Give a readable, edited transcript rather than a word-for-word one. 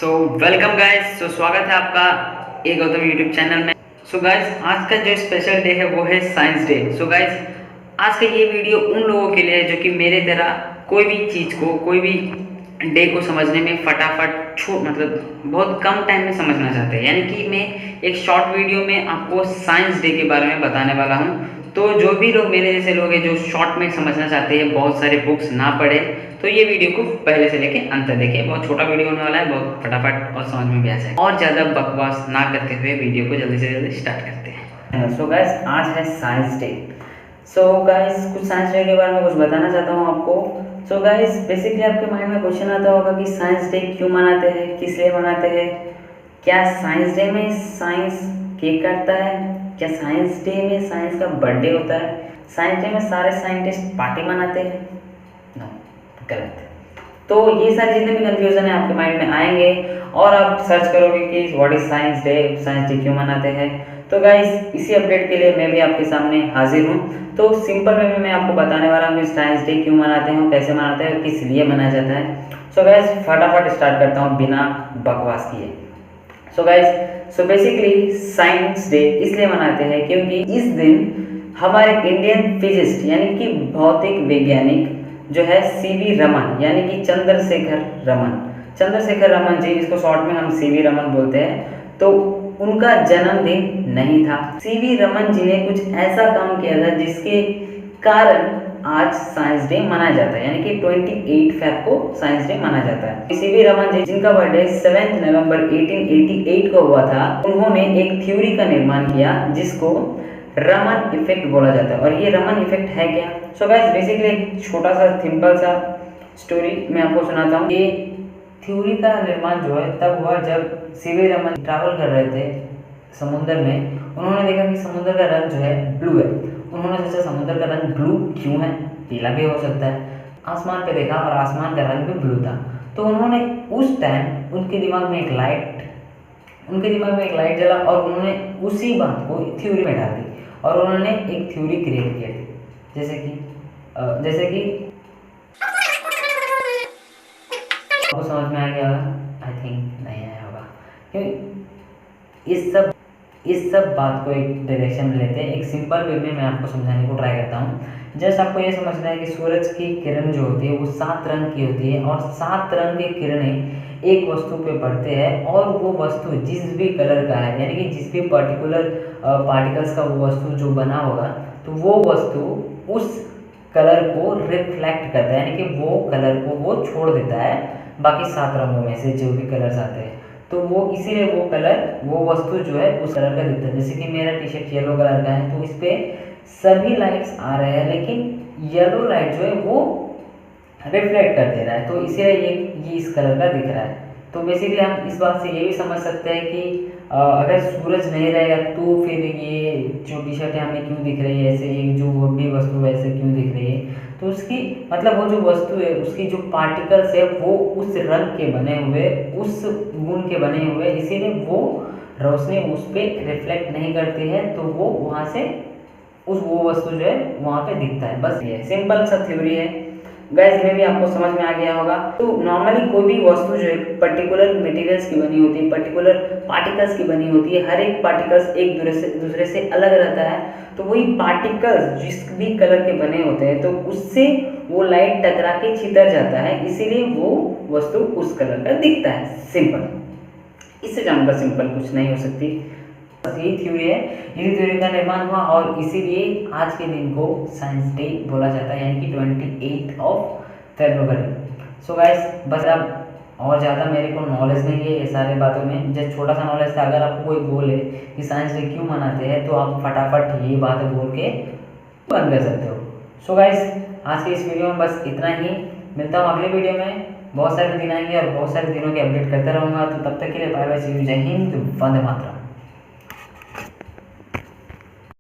So welcome guys. स्वागत है आपका ए गौतम यूट्यूब चैनल में। सो गाइस, आज का जो स्पेशल डे है वो है साइंस डे। सो गाइस, आज का ये वीडियो उन लोगों के लिए है जो कि मेरे तरह कोई भी चीज़ को, कोई भी डे को समझने में फटाफट मतलब बहुत कम टाइम में समझना चाहते हैं। यानी कि मैं एक शॉर्ट वीडियो में आपको साइंस डे के बारे में बताने वाला हूँ। तो जो भी लोग मेरे जैसे लोग हैं जो शॉर्ट में समझना चाहते हैं, बहुत सारे बुक्स ना पढ़े, तो ये वीडियो को पहले से लेके अंत तक देखिए। बहुत छोटा वीडियो होने वाला है, बहुत फटाफट और समझ में भी आ जाएगा। और ज़्यादा बकवास ना करते हुए वीडियो को जल्दी से जल्दी स्टार्ट करते हैं। सो गाइस, आज है साइंस डे। सो गाइस, कुछ साइंस डे के बारे में कुछ बताना चाहता हूँ आपको। सो गाइस, बेसिकली आपके माइंड में क्वेश्चन आता होगा कि साइंस डे क्यों मनाते हैं, किस लिए मनाते हैं, क्या साइंस डे में साइंस केक काटता है, क्या साइंस डे में साइंस का बर्थडे होता है, साइंस डे में सारे साइंटिस्ट पार्टी मनाते हैं। नो, गलत। तो ये सारी जितने भी कंफ्यूजन है आपके माइंड में आएंगे और आप सर्च करोगे कि व्हाट इज साइंस डे क्यों मनाते हैं। तो गाइस, इसी अपडेट के लिए मैं भी आपके सामने हाजिर हूँ। तो सिंपल वे में मैं आपको बताने वाला हूँ कि साइंस डे क्यों मनाते हैं, कैसे मनाते हैं और किस लिए मनाया जाता है। सो गाइस, फटाफट स्टार्ट करता हूँ बिना बकवास किए। So guys, basically science day इसलिए मनाते हैं क्योंकि इस दिन हमारे इंडियन फिजिस्ट यानी कि भौतिक वैज्ञानिक जो है सीवी रमन यानी कि चंद्रशेखर रमन जी, इसको शॉर्ट में हम सीवी रमन बोलते हैं, तो उनका जन्मदिन नहीं था। सीवी रमन जी ने कुछ ऐसा काम किया था जिसके कारण आज साइंस डे मनाया जाता है, यानी कि 28 फेब को साइंस डे मनाया जाता है। सीवी रमन जी, जिनका बर्थडे 7 नवंबर 1888 को हुआ था, उन्होंने एक थ्योरी का निर्माण किया जिसको रमन इफेक्ट बोला जाता है। और ये रमन इफेक्ट है क्या? सो गाइस, बेसिकली एक छोटा सा सिंपल सा स्टोरी मैं आपको सुनाता हूँ। ये थ्योरी का निर्माण जो है तब हुआ जब सीवी रमन ट्रैवल कर रहे थे समुद्र में। उन्होंने देखा कि समुद्र का रंग जो है ब्लू है। उन्होंने सोचा समुद्र का रंग ब्लू क्यों है, पीला भी हो सकता है। आसमान पे देखा और आसमान का रंग भी ब्लू था। तो उन्होंने उस टाइम उनके दिमाग में एक लाइट जला और उन्होंने उसी बात को थ्योरी में डाल दी और उन्होंने एक थ्योरी क्रिएट किया थी। जैसे कि आपको समझ में आ गया होगा, आई थिंक नहीं आया होगा, क्योंकि इस सब बात को एक डायरेक्शन में लेते हैं। एक सिंपल वे में मैं आपको समझाने को ट्राई करता हूँ। जस्ट आपको ये समझना है कि सूरज की किरण जो होती है वो 7 रंग की होती है और 7 रंग की किरणें एक वस्तु पे पड़ते हैं और वो वस्तु जिस भी कलर का है, यानी कि जिस भी पर्टिकुलर पार्टिकल्स का वो वस्तु जो बना होगा, तो वो वस्तु उस कलर को रिफ्लेक्ट करता है, यानी कि वो कलर को वो छोड़ देता है बाकी 7 रंगों में से जो भी कलर्स आते हैं। तो वो इसीलिए वो वस्तु जो है उस कलर का दिखता है। जैसे कि मेरा टी शर्ट येलो कलर का है, तो इस पर सभी लाइट्स आ रहे हैं लेकिन येलो लाइट जो है वो रिफ्लेक्ट कर दे रहा है, तो इसीलिए ये इस कलर का दिख रहा है। तो बेसिकली हम इस बात से ये भी समझ सकते हैं कि अगर सूरज नहीं रहेगा तो फिर ये जो टी शर्ट है हमें क्यों दिख रही है ऐसे, ये जो वो भी वस्तु वैसे क्यों दिख रही है। तो उसकी मतलब वो जो वस्तु है उसकी जो पार्टिकल्स है वो उस रंग के बने हुए, उस गुण के बने हुए, इसीलिए वो रोशनी उस पर रिफ्लेक्ट नहीं करती है, तो वो वहाँ से वो वस्तु जो है वहाँ पे दिखता है। बस ये सिंपल सा थ्योरी है गाइस, में भी आपको समझ में आ गया होगा। तो नॉर्मली कोई भी वस्तु जो है पर्टिकुलर मटेरियल्स की बनी होती है, पर्टिकुलर पार्टिकल्स की बनी होती है। हर एक पार्टिकल्स एक दूसरे से अलग रहता है, तो वही पार्टिकल्स जिस भी कलर के बने होते हैं तो उससे वो लाइट टकरा के छितर जाता है, इसीलिए वो वस्तु उस कलर का दिखता है। सिंपल, इससे ज़्यादा सिंपल कुछ नहीं हो सकती। बस यही थ्योरी है, इसी थ्योरी का निर्माण हुआ और इसीलिए आज के दिन को साइंस डे बोला जाता है, यानी कि 28 फरवरी। सो गाइस, बस अब और ज़्यादा मेरे को नॉलेज नहीं है ये सारे बातों में, जस्ट छोटा सा नॉलेज था। अगर आपको कोई बोले कि साइंस डे क्यों मनाते हैं तो आप फटाफट ये बात बोल के बंद कर सकते हो। सो गाइस, आज के इस वीडियो में बस इतना ही। मिलता हूँ अगले वीडियो में। बहुत सारे दिन आएंगे और बहुत सारे दिनों के अपडेट करता रहूँगा। तो तब तक के लिए बाय बाय, सी यू, जय हिंद, वंदे मातरम।